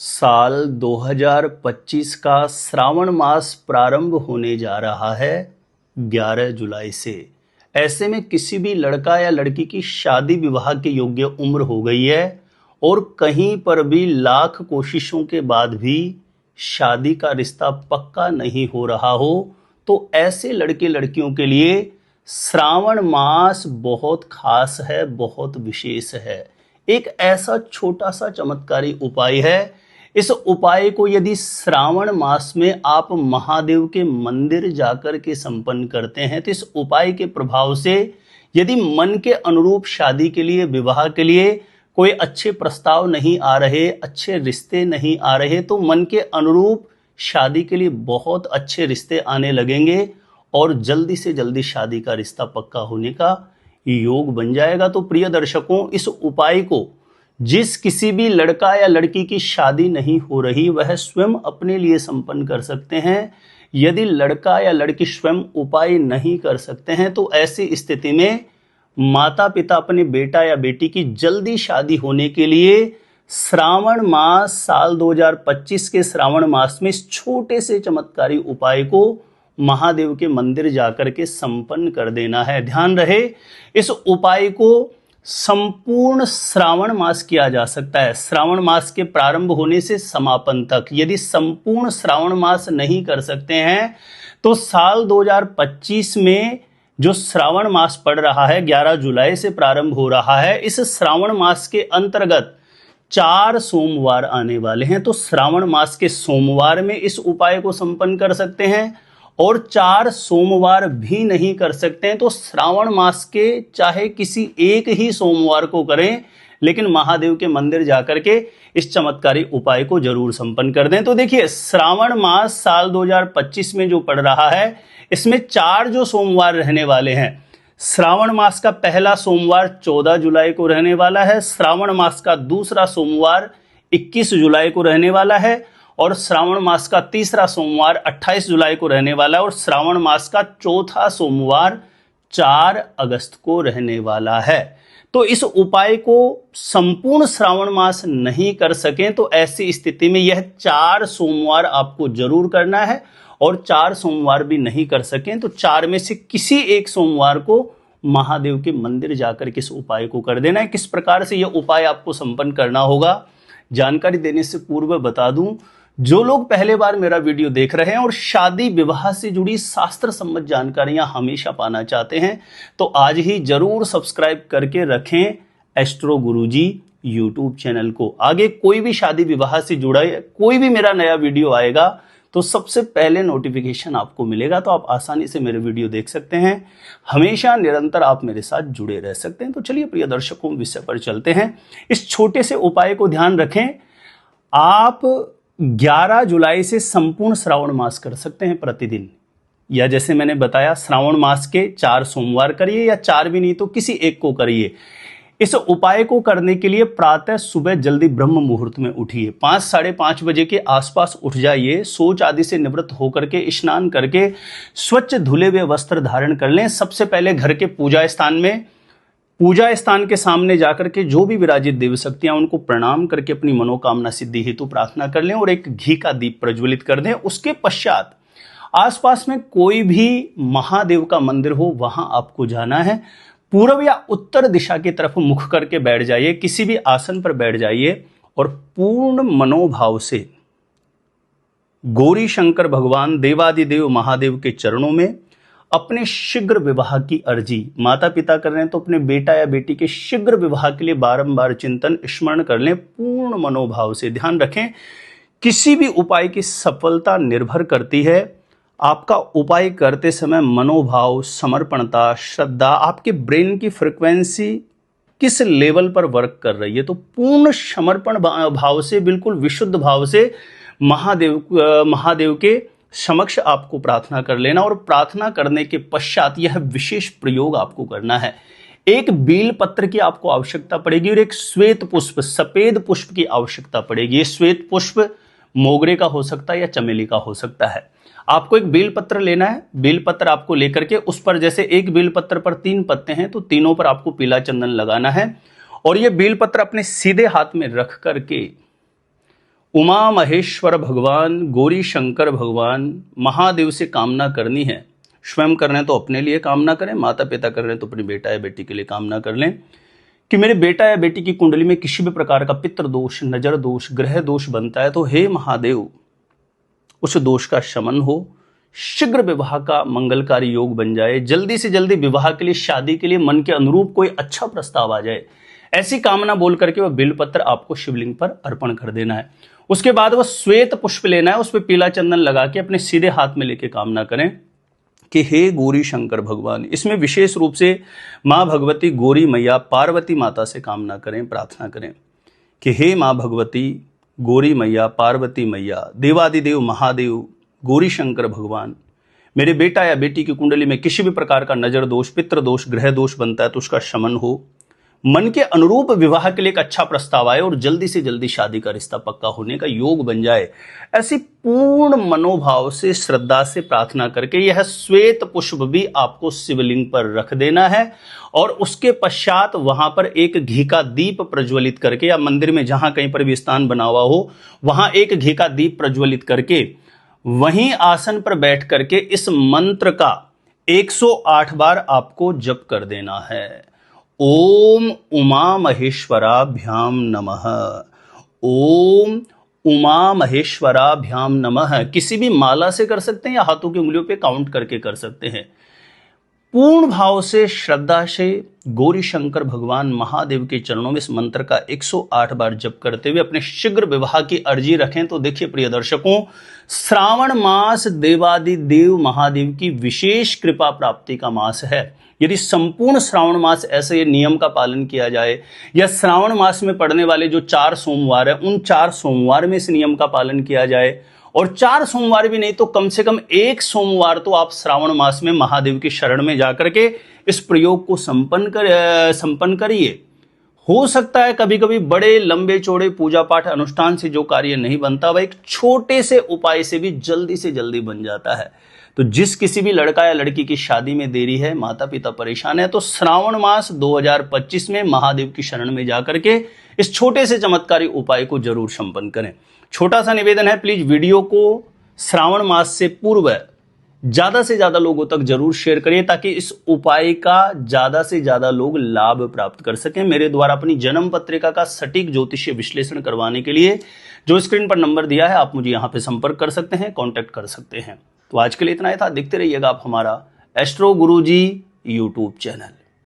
साल 2025 का श्रावण मास प्रारंभ होने जा रहा है 11 जुलाई से। ऐसे में किसी भी लड़का या लड़की की शादी विवाह के योग्य उम्र हो गई है और कहीं पर भी लाख कोशिशों के बाद भी शादी का रिश्ता पक्का नहीं हो रहा हो, तो ऐसे लड़के लड़कियों के लिए श्रावण मास बहुत खास है, बहुत विशेष है। एक ऐसा छोटा सा चमत्कारी उपाय है। इस उपाय को यदि श्रावण मास में आप महादेव के मंदिर जाकर के संपन्न करते हैं तो इस उपाय के प्रभाव से यदि मन के अनुरूप शादी के लिए, विवाह के लिए कोई अच्छे प्रस्ताव नहीं आ रहे, अच्छे रिश्ते नहीं आ रहे, तो मन के अनुरूप शादी के लिए बहुत अच्छे रिश्ते आने लगेंगे और जल्दी से जल्दी शादी का रिश्ता पक्का होने का योग बन जाएगा। तो प्रिय दर्शकों, इस उपाय को जिस किसी भी लड़का या लड़की की शादी नहीं हो रही वह स्वयं अपने लिए संपन्न कर सकते हैं। यदि लड़का या लड़की स्वयं उपाय नहीं कर सकते हैं तो ऐसी स्थिति में माता पिता अपने बेटा या बेटी की जल्दी शादी होने के लिए श्रावण मास, साल 2025 के श्रावण मास में इस छोटे से चमत्कारी उपाय को महादेव के मंदिर जाकर के संपन्न कर देना है। ध्यान रहे, इस उपाय को संपूर्ण श्रावण मास किया जा सकता है, श्रावण मास के प्रारंभ होने से समापन तक। यदि संपूर्ण श्रावण मास नहीं कर सकते हैं तो साल 2025 में जो श्रावण मास पड़ रहा है 11 जुलाई से प्रारंभ हो रहा है, इस श्रावण मास के अंतर्गत 4 सोमवार आने वाले हैं। तो श्रावण मास के सोमवार में इस उपाय को संपन्न कर सकते हैं और 4 सोमवार भी नहीं कर सकते हैं तो श्रावण मास के चाहे किसी एक ही सोमवार को करें, लेकिन महादेव के मंदिर जाकर के इस चमत्कारी उपाय को जरूर संपन्न कर दें। तो देखिए, श्रावण मास साल 2025 में जो पड़ रहा है इसमें 4 जो सोमवार रहने वाले हैं। श्रावण मास का पहला सोमवार 14 जुलाई को रहने वाला है, श्रावण मास का दूसरा सोमवार 21 जुलाई को रहने वाला है और श्रावण मास का तीसरा सोमवार 28 जुलाई को रहने वाला है और श्रावण मास का चौथा सोमवार 4 अगस्त को रहने वाला है। तो इस उपाय को संपूर्ण श्रावण मास नहीं कर सकें तो ऐसी स्थिति में यह 4 सोमवार आपको जरूर करना है और 4 सोमवार भी नहीं कर सकें तो 4 में से किसी एक सोमवार को महादेव के मंदिर जाकर के इस उपाय को कर देना है। किस प्रकार से यह उपाय आपको संपन्न करना होगा, जानकारी देने से पूर्व बता दूं, जो लोग पहले बार मेरा वीडियो देख रहे हैं और शादी विवाह से जुड़ी शास्त्र सम्मत जानकारियां हमेशा पाना चाहते हैं तो आज ही जरूर सब्सक्राइब करके रखें एस्ट्रो गुरुजी यूट्यूब चैनल को। आगे कोई भी शादी विवाह से जुड़ा कोई भी मेरा नया वीडियो आएगा तो सबसे पहले नोटिफिकेशन आपको मिलेगा, तो आप आसानी से मेरे वीडियो देख सकते हैं। हमेशा निरंतर आप मेरे साथ जुड़े रह सकते हैं। तो चलिए प्रिय दर्शकों, विषय पर चलते हैं। इस छोटे से उपाय को ध्यान रखें, आप 11 जुलाई से संपूर्ण श्रावण मास कर सकते हैं प्रतिदिन, या जैसे मैंने बताया श्रावण मास के 4 सोमवार करिए या 4 भी नहीं तो किसी एक को करिए। इस उपाय को करने के लिए प्रातः सुबह जल्दी ब्रह्म मुहूर्त में उठिए, 5 साढ़े 5 बजे के आसपास उठ जाइए। शौच आदि से निवृत्त होकर के स्नान करके स्वच्छ धुले हुए वस्त्र धारण कर लें। सबसे पहले घर के पूजा स्थान के सामने जाकर के जो भी विराजित देव शक्तियां उनको प्रणाम करके अपनी मनोकामना सिद्धि हेतु प्रार्थना कर लें और एक घी का दीप प्रज्वलित कर दें। उसके पश्चात आसपास में कोई भी महादेव का मंदिर हो वहां आपको जाना है। पूर्व या उत्तर दिशा की तरफ मुख करके बैठ जाइए, किसी भी आसन पर बैठ जाइए और पूर्ण मनोभाव से गौरी शंकर भगवान देवादिदेव महादेव के चरणों में अपने शीघ्र विवाह की अर्जी, माता पिता कर रहे हैं तो अपने बेटा या बेटी के शीघ्र विवाह के लिए बारंबार चिंतन स्मरण कर लें पूर्ण मनोभाव से। ध्यान रखें, किसी भी उपाय की सफलता निर्भर करती है आपका उपाय करते समय मनोभाव, समर्पणता, श्रद्धा, आपके ब्रेन की फ्रिक्वेंसी किस लेवल पर वर्क कर रही है। तो पूर्ण समर्पण भाव से, बिल्कुल विशुद्ध भाव से महादेव के समक्ष आपको प्रार्थना कर लेना और प्रार्थना करने के पश्चात यह विशेष प्रयोग आपको करना है। एक बेल पत्र की आपको आवश्यकता पड़ेगी और एक श्वेत पुष्प, सफेद पुष्प की आवश्यकता पड़ेगी। ये श्वेत पुष्प मोगरे का हो सकता है या चमेली का हो सकता है। आपको एक बेल पत्र लेना है। बेल पत्र आपको लेकर के उस पर, जैसे एक बेल पत्र पर 3 पत्ते हैं तो तीनों पर आपको पीला चंदन लगाना है और यह बेल पत्र अपने सीधे हाथ में रख करके उमा महेश्वर भगवान, गौरी शंकर भगवान, महादेव से कामना करनी है। स्वयं कर रहे हैं तो अपने लिए कामना करें, माता पिता कर रहे हैं तो अपनी बेटा या बेटी के लिए कामना कर लें कि मेरे बेटा या बेटी की कुंडली में किसी भी प्रकार का पितृ दोष, नजर दोष, ग्रह दोष बनता है तो हे महादेव उस दोष का शमन हो, शीघ्र विवाह का मंगलकारी योग बन जाए, जल्दी से जल्दी विवाह के लिए, शादी के लिए मन के अनुरूप कोई अच्छा प्रस्ताव आ जाए। ऐसी कामना बोल करके वह बिलपत्र आपको शिवलिंग पर अर्पण कर देना है। उसके बाद वह श्वेत पुष्प लेना है, उस पर पीला चंदन लगा के अपने सीधे हाथ में लेके कामना करें कि हे गौरी शंकर भगवान। इसमें विशेष रूप से माँ भगवती गौरी मैया पार्वती माता से कामना करें, प्रार्थना करें कि हे माँ भगवती गौरी मैया पार्वती मैया, देवादिदेव महादेव गौरी शंकर भगवान, मेरे बेटा या बेटी की कुंडली में किसी भी प्रकार का नजर दोष, पितृ दोष, ग्रह दोष बनता है तो उसका शमन हो, मन के अनुरूप विवाह के लिए एक अच्छा प्रस्ताव आए और जल्दी से जल्दी शादी का रिश्ता पक्का होने का योग बन जाए। ऐसी पूर्ण मनोभाव से, श्रद्धा से प्रार्थना करके यह श्वेत पुष्प भी आपको शिवलिंग पर रख देना है और उसके पश्चात वहां पर एक घी का दीप प्रज्वलित करके, या मंदिर में जहां कहीं पर भी स्थान बना हुआ हो वहां एक घी का दीप प्रज्वलित करके वहीं आसन पर बैठ करके इस मंत्र का 108 बार आपको जप कर देना है। ओम उमा महेश्वराभ्याम नमः, ओम उमा महेश्वराभ्याम नमः। किसी भी माला से कर सकते हैं या हाथों की उंगलियों पे काउंट करके कर सकते हैं। पूर्ण भाव से, श्रद्धा से गौरी शंकर भगवान महादेव के चरणों में इस मंत्र का 108 बार जप करते हुए अपने शीघ्र विवाह की अर्जी रखें। तो देखिए प्रिय दर्शकों, श्रावण मास देवादिदेव महादेव की विशेष कृपा प्राप्ति का मास है। यदि संपूर्ण श्रावण मास ऐसे ये नियम का पालन किया जाए, या श्रावण मास में पड़ने वाले जो 4 सोमवार है उन 4 सोमवार में इस नियम का पालन किया जाए, और 4 सोमवार भी नहीं तो कम से कम 1 सोमवार तो आप श्रावण मास में महादेव की शरण में जाकर के इस प्रयोग को संपन्न करिए। हो सकता है कभी कभी बड़े लंबे चौड़े पूजा पाठ अनुष्ठान से जो कार्य नहीं बनता वह एक छोटे से उपाय से भी जल्दी से जल्दी बन जाता है। तो जिस किसी भी लड़का या लड़की की शादी में देरी है, माता पिता परेशान है, तो श्रावण मास 2025 में महादेव की शरण में जाकर के इस छोटे से चमत्कारी उपाय को जरूर संपन्न करें। छोटा सा निवेदन है, प्लीज वीडियो को श्रावण मास से पूर्व ज्यादा से ज्यादा लोगों तक जरूर शेयर करिए ताकि इस उपाय का ज्यादा से ज्यादा लोग लाभ प्राप्त कर सकें। मेरे द्वारा अपनी जन्म पत्रिका का सटीक ज्योतिषीय विश्लेषण करवाने के लिए जो स्क्रीन पर नंबर दिया है आप मुझे यहाँ पे संपर्क कर सकते हैं, कॉन्टेक्ट कर सकते हैं। तो आज के लिए इतना ही था। देखते रहिएगा आप हमारा एस्ट्रो गुरुजी यूट्यूब चैनल।